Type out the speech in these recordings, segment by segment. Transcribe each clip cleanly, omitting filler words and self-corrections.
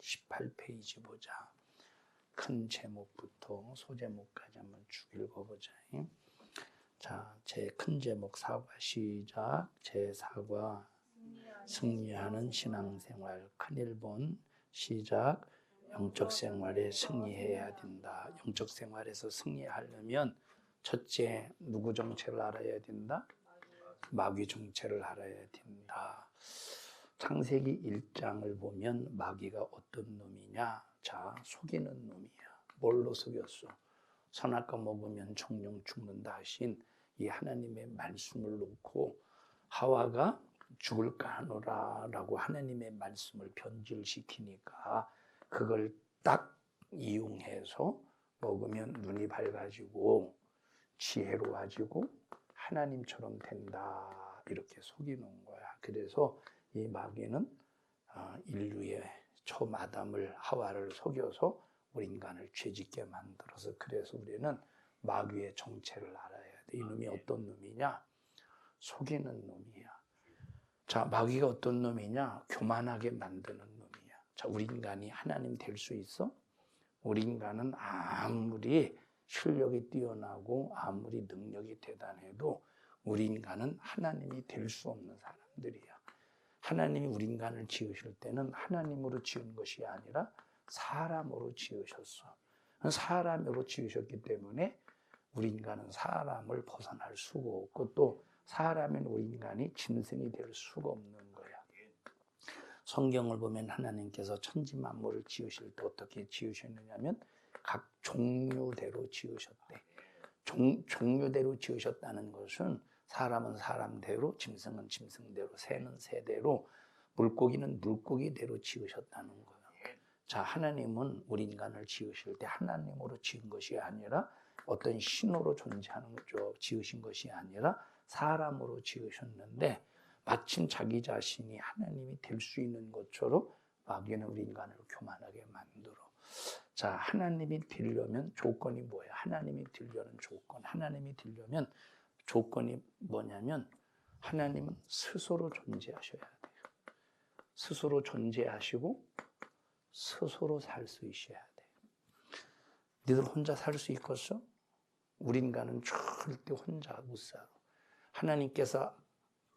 18페이지 보자. 큰 제목부터 소제목까지 한번 쭉 읽어보자. 자, 제 큰 제목 사과 시작. 제 사과 승리하는 신앙생활. 큰 1번 시작. 영적 생활에 승리해야 된다. 영적 생활에서 승리하려면 첫째, 누구 정체를 알아야 된다? 마귀 정체를 알아야 된다. 창세기 1장을 보면 마귀가 어떤 놈이냐? 자, 속이는 놈이야. 뭘로 속였어? 선악과 먹으면 정령 죽는다 하신 이 하나님의 말씀을 놓고 하와가 죽을까 하노라 라고 하나님의 말씀을 변질시키니까 그걸 딱 이용해서 먹으면 눈이 밝아지고 지혜로워지고 하나님처럼 된다 이렇게 속이는 거야. 그래서 이 마귀는 인류의 처음 아담을 하와를 속여서 우리 인간을 죄짓게 만들어서 그래서 우리는 마귀의 정체를 알아야 돼. 이 놈이 어떤 놈이냐? 속이는 놈이야. 자, 마귀가 어떤 놈이냐? 교만하게 만드는 놈이야. 자, 우리 인간이 하나님 될 수 있어? 우리 인간은 아무리 실력이 뛰어나고 아무리 능력이 대단해도 우리 인간은 하나님이 될 수 없는 사람들이야. 하나님이 우리 인간을 지으실 때는 하나님으로 지은 것이 아니라 사람으로 지으셨어. 사람으로 지으셨기 때문에 우리 인간은 사람을 벗어날 수가 없고 또 사람인 우리 인간이 짐승이 될 수가 없는 거야. 성경을 보면 하나님께서 천지 만물을 지으실 때 어떻게 지으셨느냐면 각 종류대로 지으셨대. 종류대로 지으셨다는 것은 사람은 사람대로, 짐승은 짐승대로, 새는 새대로, 물고기는 물고기대로 지으셨다는 거예요. 자, 하나님은 우리 인간을 지으실 때 하나님으로 지은 것이 아니라 어떤 신으로 존재하는 거죠. 지으신 것이 아니라 사람으로 지으셨는데 마침 자기 자신이 하나님이 될 수 있는 것처럼 마귀는 우리 인간을 교만하게 만들어. 자, 하나님이 되려면 조건이 뭐예요? 하나님이 되려는 조건. 하나님이 되려면 조건이 뭐냐면 하나님은 스스로 존재하셔야 돼요. 스스로 존재하시고 스스로 살 수 있어야 돼요. 너희들 혼자 살 수 있겠어? 우리 인간은 절대 혼자 못 살아. 하나님께서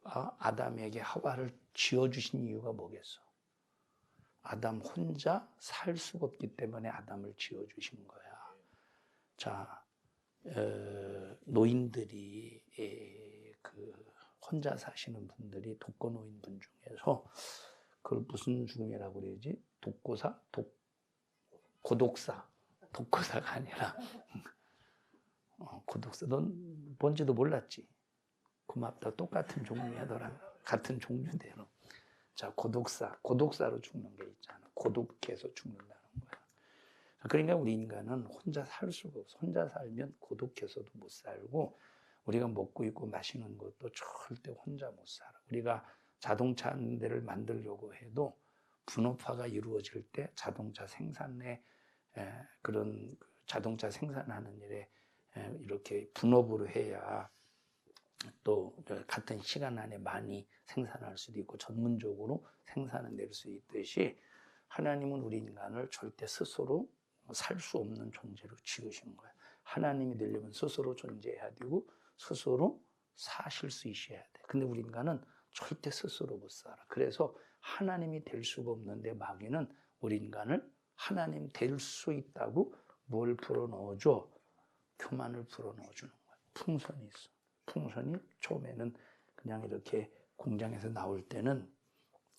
아담에게 하와를 지어주신 이유가 뭐겠어? 아담 혼자 살 수가 없기 때문에 아담을 지어주신 거야. 자, 노인들이 혼자 사시는 분들이 독거노인 분 중에서 그걸 무슨 죽음이라고 그러지? 독고사? 고독사. 독고사가 아니라 고독사. 넌 뭔지도 몰랐지? 고맙다. 똑같은 종류하더라. 같은 종류대로. 자, 고독사로 죽는 게 있잖아. 고독해서 죽는다는 거야. 그러니까 우리 인간은 혼자 살 수가 없어. 혼자 살면 고독해서도 못 살고 우리가 먹고 입고 마시는 것도 절대 혼자 못 살아. 우리가 자동차 한 대를 만들려고 해도 분업화가 이루어질 때 자동차 생산에 그런 자동차 생산하는 일에 이렇게 분업으로 해야 또 같은 시간 안에 많이 생산할 수도 있고 전문적으로 생산을 낼 수 있듯이 하나님은 우리 인간을 절대 스스로 살 수 없는 존재로 지으신 거예요. 하나님이 되려면 스스로 존재해야 되고 스스로 사실 수 있어야 돼. 근데 우리 인간은 절대 스스로 못 살아. 그래서 하나님이 될 수가 없는데 마귀는 우리 인간을 하나님 될 수 있다고 뭘 불어넣어줘? 교만을 불어넣어주는 거야. 풍선이 있어. 풍선이 처음에는 그냥 이렇게 공장에서 나올 때는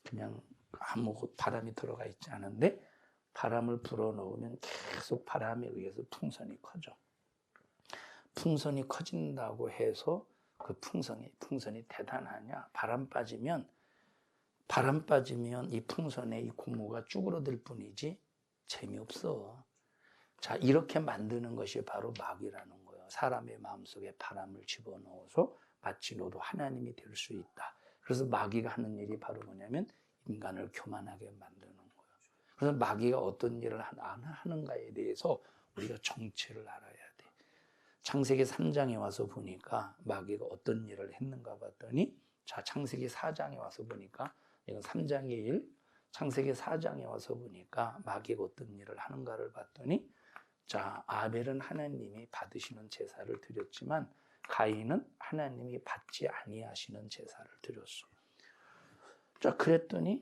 그냥 아무것도 바람이 들어가 있지 않은데 바람을 불어넣으면 계속 바람에 의해서 풍선이 커져. 풍선이 커진다고 해서 그 풍선이 대단하냐? 바람 빠지면 이 풍선에 이 고무가 쭈그러들 뿐이지 재미없어. 자, 이렇게 만드는 것이 바로 마귀라는 거예요. 사람의 마음속에 바람을 집어넣어서 마치 너도 하나님이 될 수 있다. 그래서 마귀가 하는 일이 바로 뭐냐면 인간을 교만하게 만드는 거예요. 그래서 마귀가 어떤 일을 하는가에 대해서 우리가 정체를 알아야 돼. 창세기 3장에 와서 보니까 마귀가 어떤 일을 했는가 봤더니 자, 창세기 4장에 와서 보니까 이건 3장의 일, 창세기 4장에 와서 보니까 마귀가 어떤 일을 하는가를 봤더니 자, 아벨은 하나님이 받으시는 제사를 드렸지만 가인은 하나님이 받지 아니하시는 제사를 드렸어요. 자, 그랬더니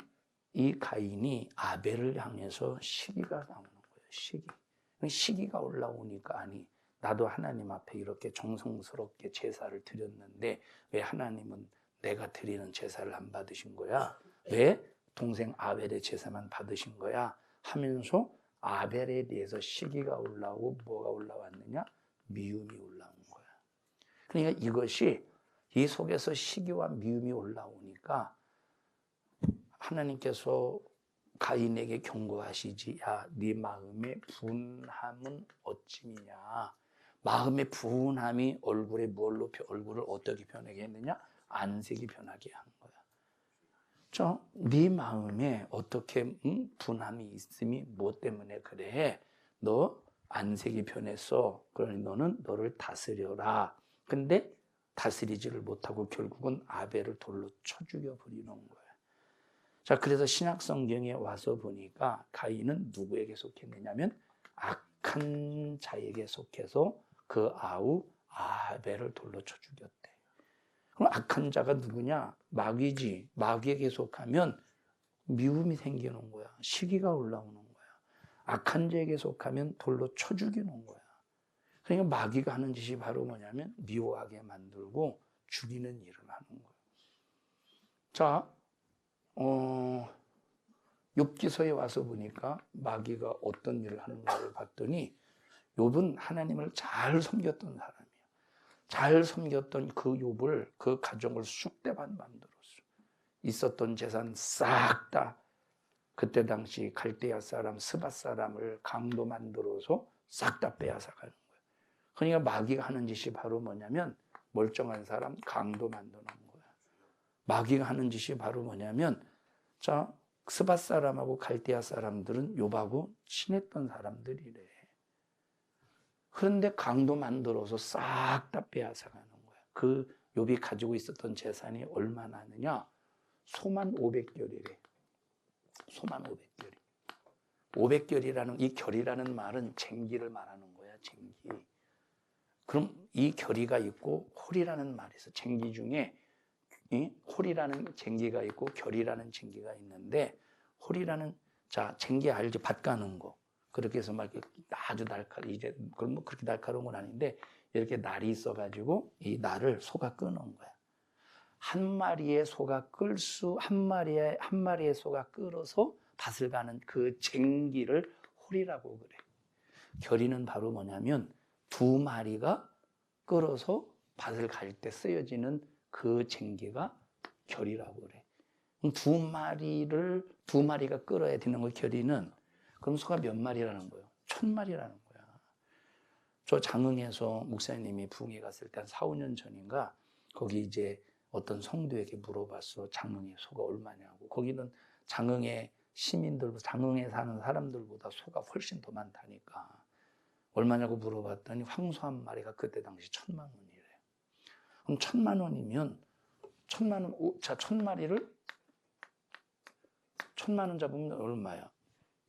이 가인이 아벨을 향해서 시기가 나오는 거예요. 시기가 올라오니까 아니 나도 하나님 앞에 이렇게 정성스럽게 제사를 드렸는데 왜 하나님은 내가 드리는 제사를 안 받으신 거야? 왜 동생 아벨의 제사만 받으신 거야? 하면서 아벨에 대해서 시기가 올라오고 뭐가 올라왔느냐? 미움이 올라온 거야. 그러니까 이것이 이 속에서 시기와 미움이 올라오니까 하나님께서 가인에게 경고하시지. 야, 네 마음의 분함은 어찌미냐. 마음의 분함이 얼굴에 얼굴을 어떻게 변하게 했느냐? 안색이 변하게 한 거야. 네 마음에 어떻게 분함이 있음이 뭐 때문에 그래? 너 안색이 변했어. 그러니 너는 너를 다스려라. 근데 다스리지를 못하고 결국은 아벨을 돌로 쳐 죽여버리는 거야. 자, 그래서 신약 성경에 와서 보니까 가인은 누구에게 속했느냐면 악한 자에게 속해서 그 아우 아벨을 돌로 쳐 죽였대. 그럼 악한 자가 누구냐? 마귀지. 마귀에게 속하면 미움이 생기는 거야. 시기가 올라오는 거야. 악한 자에게 속하면 돌로 쳐 죽이는 거야. 그러니까 마귀가 하는 짓이 바로 뭐냐면 미워하게 만들고 죽이는 일을 하는 거야. 자, 욥기서에 와서 보니까 마귀가 어떤 일을 하는가를 봤더니 욥은 하나님을 잘 섬겼던 사람이에요. 잘 섬겼던 그 욥을 그 가정을 쑥대밭 만들었어. 있었던 재산 싹 다 그때 당시 갈대아 사람, 스밧 사람을 강도 만들어서 싹 다 빼앗아가는 거예요. 그러니까 마귀가 하는 짓이 바로 뭐냐면 멀쩡한 사람 강도 만드는 거야. 마귀가 하는 짓이 바로 뭐냐면 자, 스밧 사람하고 갈대아 사람들은 욥하고 친했던 사람들이래. 그런데 강도 만들어서 싹 다 빼앗아가는 거야. 그 욥이 가지고 있었던 재산이 얼마나 하느냐? 소만 500결이래. 소만 500결이. 500결이라는 이 결이라는 말은 쟁기를 말하는 거야. 쟁기. 그럼 이 결이가 있고 홀이라는 말이 있어. 쟁기 중에 홀이라는 쟁기가 있고 결이라는 쟁기가 있는데 홀이라는 자 쟁기 알지? 밭 가는 거. 그렇게 해서 막 아주 이제 그럼 뭐 그렇게 날카로운 건 아닌데 이렇게 날이 있어가지고 이 날을 소가 끄는 거야. 한 마리의 소가 한 마리의 소가 끌어서 밭을 가는 그 쟁기를 홀이라고 그래. 결이는 바로 뭐냐면 두 마리가 끌어서 밭을 갈 때 쓰여지는 그 쟁기가 결이라고 그래. 두 마리가 끌어야 되는 거 결이는 그럼 소가 몇 마리라는 거예요? 1000마리라는 거야. 저 장흥에서 목사님이 부흥회 갔을 때 한 4, 5년 전인가 거기 이제 어떤 성도에게 물어봤어. 장흥에 소가 얼마냐고. 거기는 장흥의 시민들, 장흥에 사는 사람들보다 소가 훨씬 더 많다니까. 얼마냐고 물어봤더니 황소 한 마리가 그때 당시 1000만 원이래. 그럼 1000만 원이면 1000만 원, 자 1000마리를 1000만 원 잡으면 얼마야?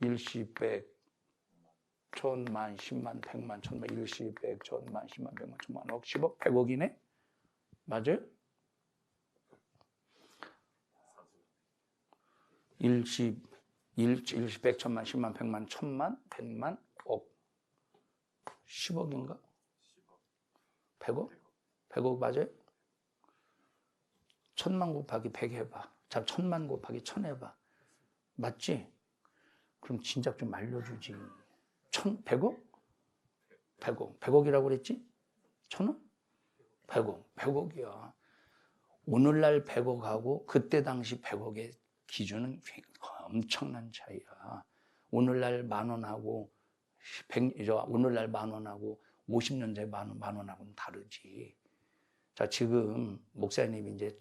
일시, 백, 천만, 10만, 100만, 천만, 일시, 백, 천만, 10만, 100만, 천만, 억, 10억, 100억이네? 맞아요? 일시, 백, 천만, 10만, 100만, 천만, 100만, 억. 10억인가? 100억? 100억 맞아요? 1000만 곱하기 100 해봐. 자, 1000만 곱하기 1000 해봐. 맞지? 그럼 진작 좀 알려주지. 100억? 100억. 100억이라고 그랬지? 1000원? 100억. 100억이야. 오늘날 100억하고 그때 당시 100억의 기준은 엄청난 차이야. 오늘날 만원하고 오늘날 만원하고 50년 전에 만원하고는 다르지. 자, 지금 목사님이 이제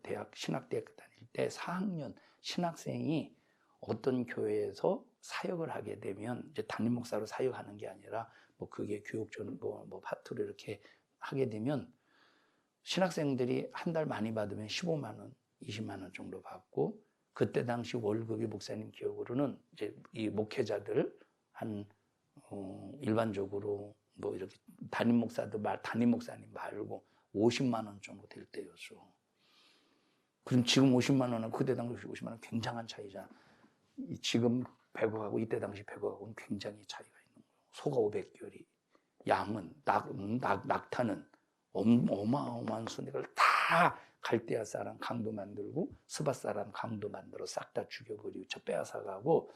대학 신학대학 다닐 때 4학년 신학생이 어떤 교회에서 사역을 하게 되면 이제 담임 목사로 사역하는 게 아니라 뭐 그게 교육전 뭐 파트로 이렇게 하게 되면 신학생들이 한 달 많이 받으면 15만 원, 20만 원 정도 받고 그때 당시 월급이 목사님 기억으로는 이제 이 목회자들 한 일반적으로 뭐 이렇게 담임 목사님 말고 50만 원 정도 될 때였어. 그럼 지금 50만 원은 그때 당시 50만 원 굉장한 차이잖아. 지금 100억하고 이때 당시 100억하고는 굉장히 차이가 있는 거예요. 소가 500개월이, 양은 낙타는 어마어마한 순익을 다 갈대아 사람 강도 만들고 스바 사람 강도 만들어 싹 다 죽여버리고 저 빼앗아가고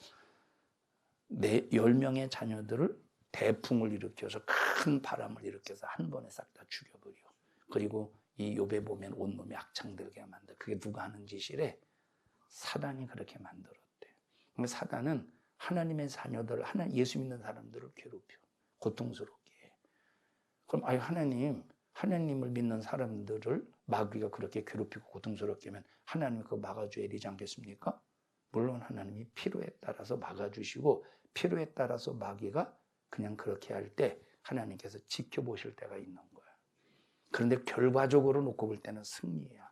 10명의 자녀들을 대풍을 일으켜서 큰 바람을 일으켜서 한 번에 싹 다 죽여버려. 그리고 이 욥에 보면 온몸이 악창들게 만들어. 그게 누가 하는 짓이래? 사단이 그렇게 만들었대. 사단은 하나님의 자녀들, 예수 믿는 사람들을 괴롭혀. 고통스럽게 해. 그럼 하나님을 믿는 사람들을 마귀가 그렇게 괴롭히고 고통스럽게 하면 하나님이 그거 막아줘야 되지 않겠습니까? 물론 하나님이 필요에 따라서 막아주시고 필요에 따라서 마귀가 그냥 그렇게 할 때 하나님께서 지켜보실 때가 있는 거야. 그런데 결과적으로 놓고 볼 때는 승리야.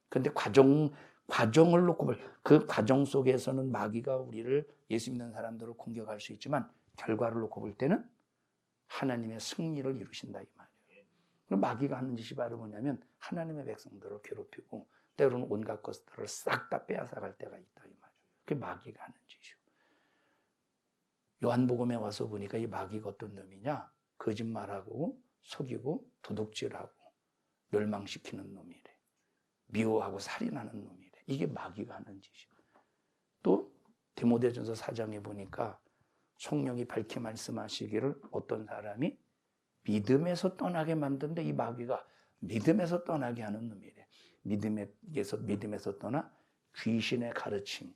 그런데 과정을 놓고 그 과정 속에서는 마귀가 우리를 예수 믿는 사람들을 공격할 수 있지만 결과를 놓고 볼 때는 하나님의 승리를 이루신다 이 말이에요. 그럼 마귀가 하는 짓이 바로 뭐냐면 하나님의 백성들을 괴롭히고 때로는 온갖 것들을 싹 다 빼앗아갈 때가 있다 이 말이에요. 그게 마귀가 하는 짓이요. 요한복음에 와서 보니까 이 마귀가 어떤 놈이냐? 거짓말하고 속이고 도둑질하고 멸망시키는 놈이래. 미워하고 살인하는 놈이래. 이게 마귀가 하는 짓이요. 또 디모데전서 4장에 보니까 성령이 밝게 말씀하시기를 어떤 사람이 믿음에서 떠나게 만드는데 이 마귀가 믿음에서 떠나게 하는 놈이래. 믿음에서 떠나 귀신의 가르침,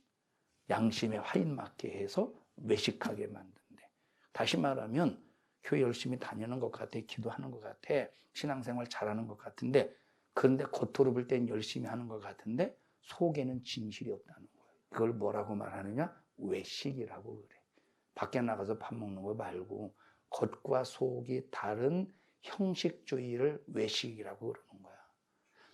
양심에 화인 맞게 해서 외식하게 만든대. 다시 말하면 교회 열심히 다니는 것 같아, 기도하는 것 같아, 신앙생활 잘하는 것 같은데 그런데 겉으로 볼 땐 열심히 하는 것 같은데 속에는 진실이 없다는 거예요. 그걸 뭐라고 말하느냐? 외식이라고 그래. 밖에 나가서 밥 먹는 거 말고 겉과 속이 다른 형식주의를 외식이라고 그러는 거야.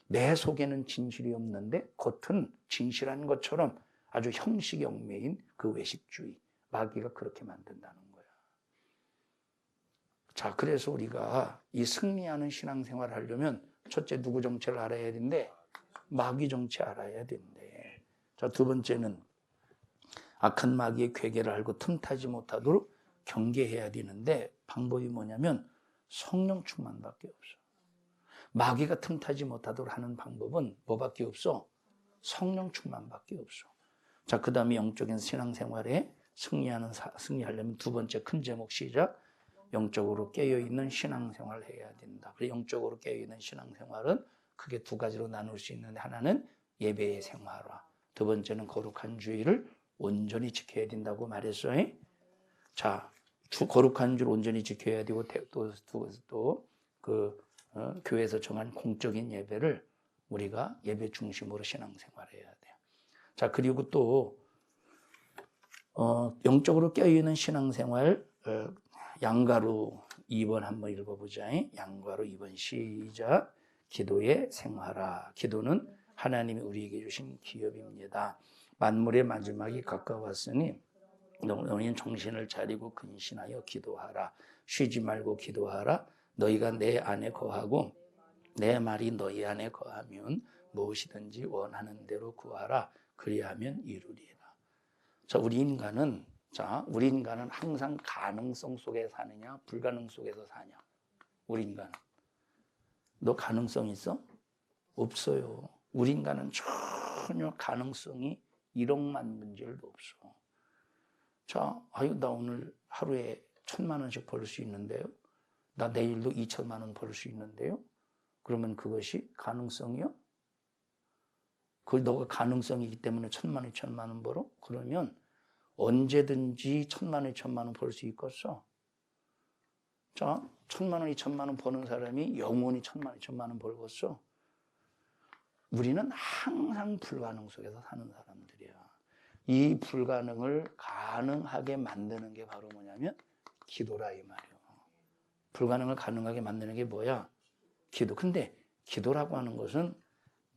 내 속에는 진실이 없는데 겉은 진실한 것처럼 아주 형식이 얽매인 그 외식주의. 마귀가 그렇게 만든다는 거야. 자, 그래서 우리가 이 승리하는 신앙생활을 하려면 첫째 누구 정체를 알아야 되는데 마귀 정체 알아야 된대. 자, 두 번째는 악한 마귀의 괴계를 알고 틈타지 못하도록 경계해야 되는데 방법이 뭐냐면 성령 충만밖에 없어. 마귀가 틈타지 못하도록 하는 방법은 뭐밖에 없어? 성령 충만밖에 없어. 자, 그 다음에 영적인 신앙생활에 승리하려면 두 번째 큰 제목 시작. 영적으로 깨어있는 신앙생활을 해야 된다. 그래서 영적으로 깨어있는 신앙생활은 크게 두 가지로 나눌 수 있는데 하나는 예배의 생활화, 두 번째는 거룩한 주의를 온전히 지켜야 된다고 말했어요. 자, 거룩한 주를 온전히 지켜야 되고 또 교회에서 정한 공적인 예배를 우리가 예배 중심으로 신앙생활해야 돼요. 자, 그리고 또 영적으로 깨어있는 신앙생활 양가로 2번 한번 읽어보자. 양가로 2번 시작. 기도의 생활화. 기도는 하나님이 우리에게 주신 기업입니다. 만물의 마지막이 가까웠으니 너희는 정신을 차리고 근신하여 기도하라. 쉬지 말고 기도하라. 너희가 내 안에 거하고 내 말이 너희 안에 거하면 무엇이든지 원하는 대로 구하라. 그리하면 이루리라. 자, 우리 인간은 항상 가능성 속에 사느냐, 불가능 속에서 사냐? 우리 인간은. 너 가능성 있어? 없어요. 우리 인간은 전혀 가능성이 1억만 문제도 없어. 자, 나 오늘 하루에 1,000만 원씩 벌 수 있는데요. 나 내일도 2,000만 원 벌 수 있는데요. 그러면 그것이 가능성이요? 너가 가능성이기 때문에 1,000만 원, 2,000만 원 벌어? 그러면 언제든지 1,000만 원, 2,000만 원 벌 수 있겠어? 자, 1,000만 원, 2,000만 원 버는 사람이 영원히 1,000만 원, 2,000만 원 벌겠어? 우리는 항상 불가능 속에서 사는 사람들이야. 이 불가능을 가능하게 만드는 게 바로 뭐냐면 기도라 이 말이야. 불가능을 가능하게 만드는 게 뭐야? 기도. 근데 기도라고 하는 것은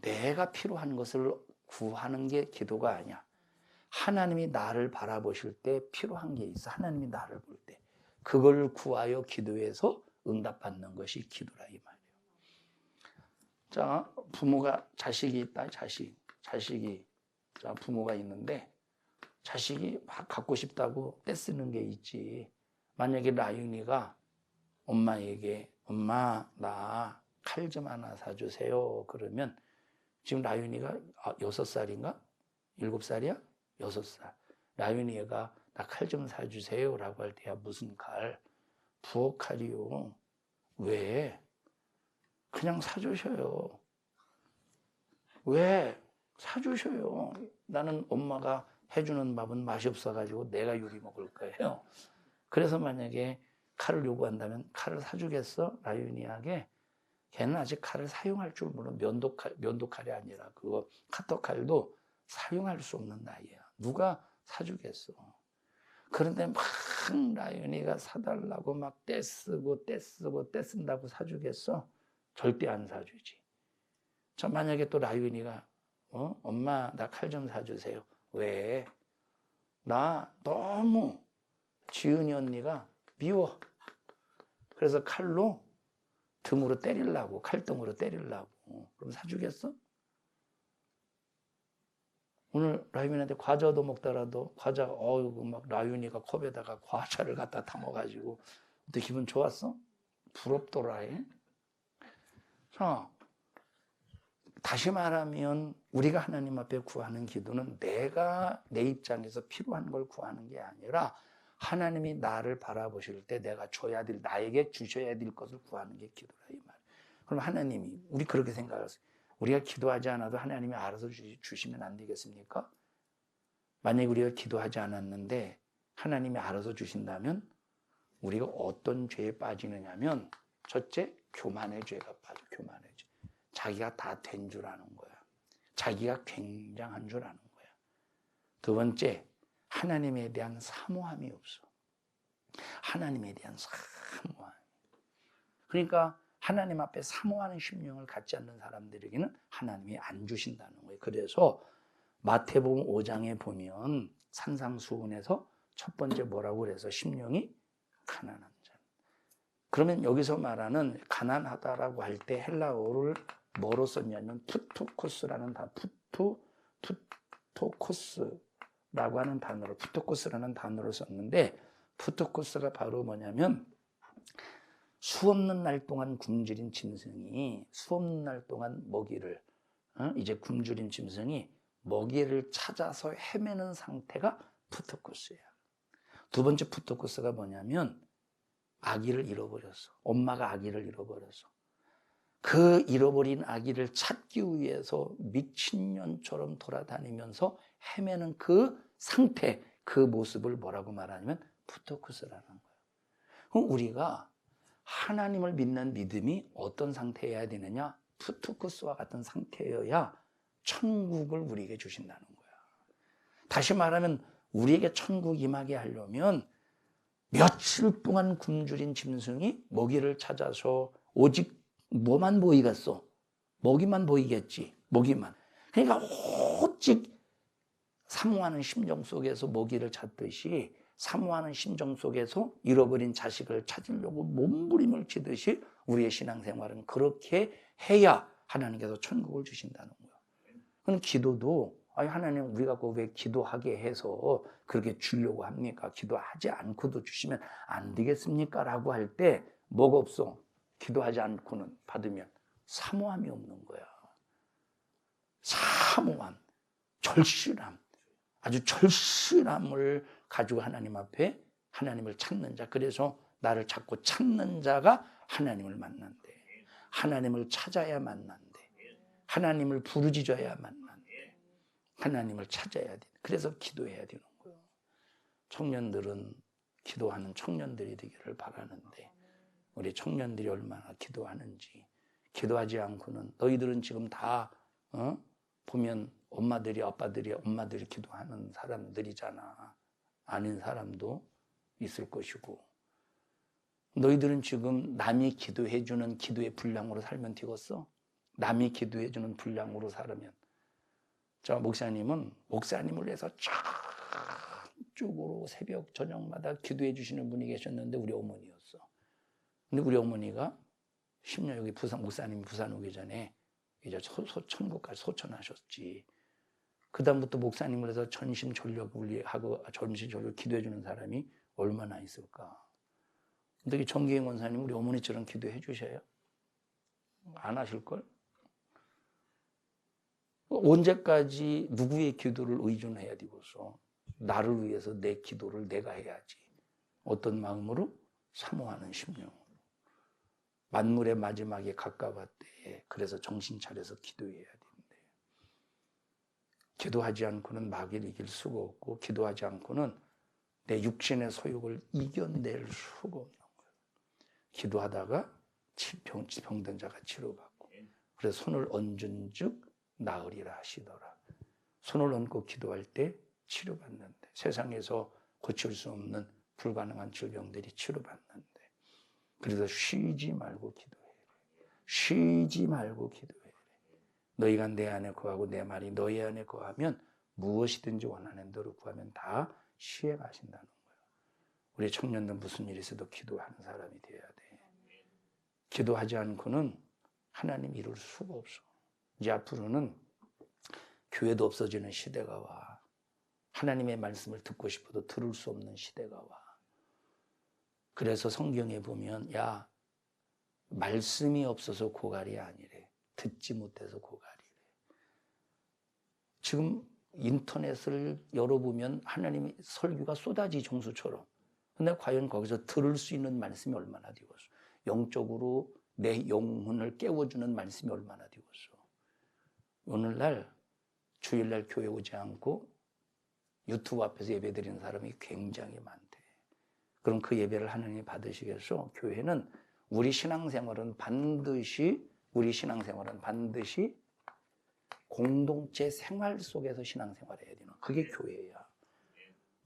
내가 필요한 것을 구하는 게 기도가 아니야. 하나님이 나를 바라보실 때 필요한 게 있어. 하나님이 나를 볼 때. 그걸 구하여 기도해서 응답받는 것이 기도라 이 말이에요. 자, 부모가 자식이 있다. 자식이 자, 부모가 있는데 자식이 막 갖고 싶다고 떼쓰는 게 있지. 만약에 라윤이가 엄마에게 엄마 나 칼 좀 하나 사주세요. 그러면 지금 라윤이가 6살인가? 7살이야? 6살. 라윤이가 나 칼 좀 사주세요 라고 할 때야 무슨 칼? 부엌칼이요. 왜? 그냥 사주셔요. 왜? 사주셔요. 나는 엄마가 해주는 밥은 맛이 없어가지고 내가 요리 먹을 거예요. 그래서 만약에 칼을 요구한다면 칼을 사주겠어? 라윤이에게. 걔는 아직 칼을 사용할 줄 모르는 면도칼이 아니라 그거 카터칼도 사용할 수 없는 나이야. 누가 사주겠어? 그런데 막 라윤이가 사달라고 막 떼쓴다고 사주겠어? 절대 안 사주지. 자, 만약에 또 라윤이가 엄마 나 칼 좀 사주세요. 왜? 나 너무 지은이 언니가 미워. 그래서 칼로 등으로 때리려고, 칼등으로 때리려고. 그럼 사주겠어? 오늘 라윤이한테 과자 얻어 먹더라도 과자 막 라윤이가 컵에다가 과자를 갖다 담아가지고 어때 기분 좋았어? 부럽더라. 자, 다시 말하면 우리가 하나님 앞에 구하는 기도는 내가 내 입장에서 필요한 걸 구하는 게 아니라 하나님이 나를 바라보실 때 내가 나에게 주셔야 될 것을 구하는 게 기도라 이 말. 그럼 하나님이 우리 그렇게 생각하세요. 우리가 기도하지 않아도 하나님이 알아서 주시면 안 되겠습니까? 만약에 우리가 기도하지 않았는데 하나님이 알아서 주신다면 우리가 어떤 죄에 빠지느냐면 첫째, 교만의 죄가 빠져. 교만의 죄. 자기가 다 된 줄 아는 거야. 자기가 굉장한 줄 아는 거야. 두 번째, 하나님에 대한 사모함이 없어. 하나님에 대한 사모함. 그러니까 하나님 앞에 사모하는 심령을 갖지 않는 사람들에게는 하나님이 안 주신다는 거예요. 그래서 마태복음 5장에 보면 산상수훈에서 첫 번째 뭐라고 그래서 심령이 가난한 자. 그러면 여기서 말하는 가난하다라고 할 때 헬라어를 뭐로 썼냐면 푸토코스라는 푸토코스라고 하는 단어로 푸토코스라는 단어를 썼는데 푸토코스가 바로 뭐냐면 수없는 날 동안 굶주린 짐승이 수없는 날 동안 먹이를 이제 굶주린 짐승이 먹이를 찾아서 헤매는 상태가 푸토코스야. 두 번째 푸토코스가 뭐냐면 아기를 잃어버렸어. 엄마가 아기를 잃어버렸어. 그 잃어버린 아기를 찾기 위해서 미친년처럼 돌아다니면서 헤매는 그 상태, 그 모습을 뭐라고 말하냐면 푸토코스라는 거예요. 그럼 우리가 하나님을 믿는 믿음이 어떤 상태여야 되느냐? 푸토코스와 같은 상태여야 천국을 우리에게 주신다는 거야. 다시 말하면 우리에게 천국 임하게 하려면 며칠 동안 굶주린 짐승이 먹이를 찾아서 오직 뭐만 보이겠어? 먹이만 보이겠지. 먹이만. 그러니까 오직 사모하는 심정 속에서 먹이를 찾듯이 사모하는 심정 속에서 잃어버린 자식을 찾으려고 몸부림을 치듯이 우리의 신앙생활은 그렇게 해야 하나님께서 천국을 주신다는 거예요. 그럼 기도도 하나님 우리가 왜 기도하게 해서 그렇게 주려고 합니까? 기도하지 않고도 주시면 안 되겠습니까? 라고 할 때 뭐가 없어? 기도하지 않고는 받으면 사모함이 없는 거야. 사모함, 절실함, 아주 절실함을 가지고 하나님 앞에 하나님을 찾는 자. 그래서 나를 찾고 찾는 자가 하나님을 만난대. 하나님을 찾아야 만난대. 하나님을 부르짖어야 만난대. 하나님을 찾아야 돼. 그래서 기도해야 되는 거예요. 청년들은 기도하는 청년들이 되기를 바라는데 우리 청년들이 얼마나 기도하는지. 기도하지 않고는 너희들은 지금 다 보면 엄마들이 기도하는 사람들이잖아. 아닌 사람도 있을 것이고 너희들은 지금 남이 기도해주는 기도의 분량으로 살면 되겠어? 남이 기도해주는 분량으로 살으면 저 목사님은 목사님을 위해서 쪽으로 새벽 저녁마다 기도해 주시는 분이 계셨는데 우리 어머니였어. 근데 우리 어머니가 10년 여기 목사님이 부산 오기 전에 이제 천국까지 소천하셨지. 그 다음부터 목사님을 해서 전심전력하고 전심전력 기도해 주는 사람이 얼마나 있을까. 근데 정기행 원사님 우리 어머니처럼 기도해 주셔요? 안 하실걸? 언제까지 누구의 기도를 의존해야 되고서 나를 위해서 내 기도를 내가 해야지. 어떤 마음으로? 사모하는 심령으로. 만물의 마지막에 가까웠대. 그래서 정신 차려서 기도해야 되는데 기도하지 않고는 마귀를 이길 수가 없고 기도하지 않고는 내 육신의 소욕을 이겨낼 수가 없는 거예요. 기도하다가 병든 자가 치료받고 그래서 손을 얹은 즉 나으리라 하시더라. 손을 얹고 기도할 때 치료받는데 세상에서 고칠 수 없는 불가능한 질병들이 치료받는데 그래서 쉬지 말고 기도해. 쉬지 말고 기도해. 너희가 내 안에 거하고 내 말이 너희 안에 거하면 무엇이든지 원하는 대로 구하면 다 시에 가신다는 거예요. 우리 청년들 무슨 일이 있어도 기도하는 사람이 되어야 돼. 기도하지 않고는 하나님 이룰 수가 없어. 이제 앞으로는 교회도 없어지는 시대가 와. 하나님의 말씀을 듣고 싶어도 들을 수 없는 시대가 와. 그래서 성경에 보면 야 말씀이 없어서 고갈이 아니래. 듣지 못해서 고갈이래. 지금 인터넷을 열어보면 하나님의 설교가 쏟아지 정수처럼. 근데 과연 거기서 들을 수 있는 말씀이 얼마나 되겠어. 영적으로 내 영혼을 깨워주는 말씀이 얼마나 되겠어. 오늘날 주일날 교회 오지 않고 유튜브 앞에서 예배 드리는 사람이 굉장히 많대. 그럼 그 예배를 하나님이 받으시겠어? 교회는 우리 신앙생활은 반드시 공동체 생활 속에서 신앙생활을 해야 되는 그게 교회야.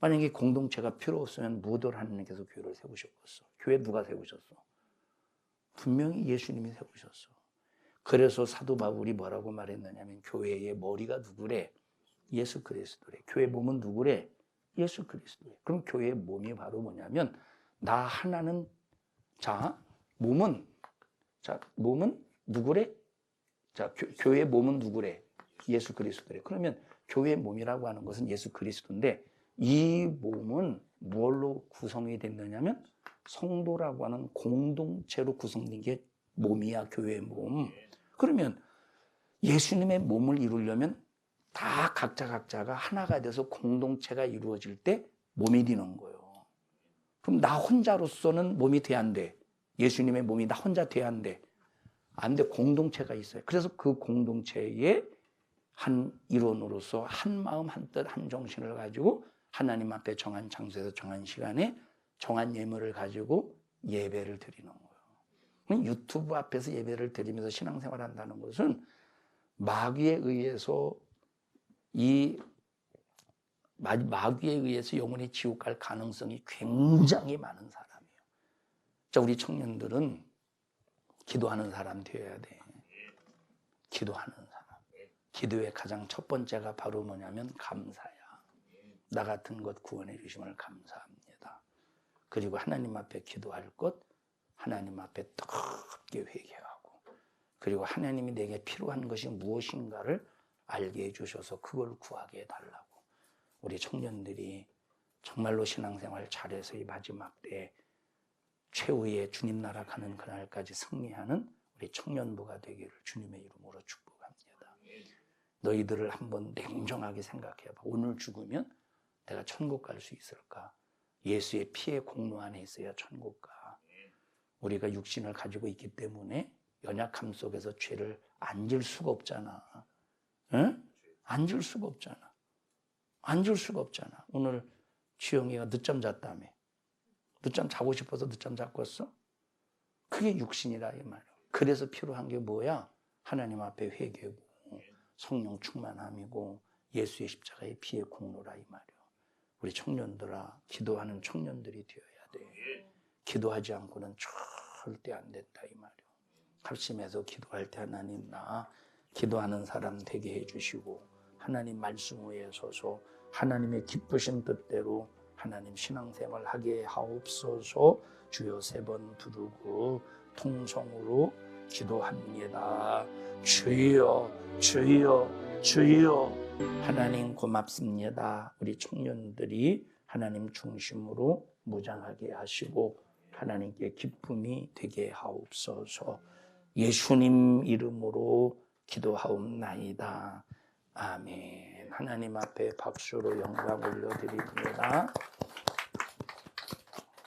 만약에 공동체가 필요 없으면 무엇을 하나님께서 교회를 세우셨겠어? 교회 누가 세우셨어? 분명히 예수님이 세우셨어. 그래서 사도 바울이 뭐라고 말했느냐면 교회의 머리가 누구래? 예수 그리스도래. 교회 몸은 누구래? 예수 그리스도래. 그럼 교회의 몸이 바로 뭐냐면 나 하나는 몸은 누구래? 교회의 몸은 누구래? 예수 그리스도래. 그러면 교회의 몸이라고 하는 것은 예수 그리스도인데 이 몸은 뭘로 구성이 됐느냐면 성도라고 하는 공동체로 구성된 게 몸이야. 교회의 몸. 그러면 예수님의 몸을 이루려면 다 각자가 하나가 돼서 공동체가 이루어질 때 몸이 되는 거예요. 그럼 나 혼자로서는 몸이 돼야 안 돼. 예수님의 몸이 나 혼자 돼야 안 돼. 안 돼. 공동체가 있어요. 그래서 그 공동체의 한 일원으로서 한 마음 한 뜻 한 정신을 가지고 하나님 앞에 정한 장소에서 정한 시간에 정한 예물을 가지고 예배를 드리는 거예요. 유튜브 앞에서 예배를 드리면서 신앙생활을 한다는 것은 마귀에 의해서 영혼이 지옥 갈 가능성이 굉장히 많은 사람이에요. 자, 우리 청년들은 기도하는 사람 되어야 돼. 기도하는 사람. 기도의 가장 첫 번째가 바로 뭐냐면 감사야. 나 같은 것 구원해 주심을 감사합니다. 그리고 하나님 앞에 기도할 것, 하나님 앞에 뜨겁게 회개하고, 그리고 하나님이 내게 필요한 것이 무엇인가를 알게 해주셔서 그걸 구하게 해달라고. 우리 청년들이 정말로 신앙생활 잘해서 이 마지막 때 최후의 주님 나라 가는 그날까지 승리하는 우리 청년부가 되기를 주님의 이름으로 축복합니다. 너희들을 한번 냉정하게 생각해봐. 오늘 죽으면 내가 천국 갈 수 있을까? 예수의 피의 공로 안에 있어야 천국 가. 우리가 육신을 가지고 있기 때문에 연약함 속에서 죄를 안 질 수가 없잖아. 응? 안 질 수가 없잖아. 안 질 수가 없잖아. 오늘 지영이가 늦잠 잤다며. 늦잠 자고 싶어서 늦잠 잤겠어? 그게 육신이라 이 말이야. 그래서 필요한 게 뭐야? 하나님 앞에 회개고 성령 충만함이고 예수의 십자가의 피의 공로라 이 말이야. 우리 청년들아, 기도하는 청년들이 되어야 돼. 기도하지 않고는 절대 안 된다 이 말이야. 합심해서 기도할 때 하나님 나 기도하는 사람 되게 해주시고 하나님 말씀 위에 서서 하나님의 기쁘신 뜻대로 하나님 신앙생활 하게 하옵소서. 주여 3번 부르고 통성으로 기도합니다. 주여 주여 주여. 하나님 고맙습니다. 우리 청년들이 하나님 중심으로 무장하게 하시고 하나님께 기쁨이 되게 하옵소서. 예수님 이름으로 기도하옵나이다. 아멘. 하나님 앞에 박수로 영광 올려드립니다.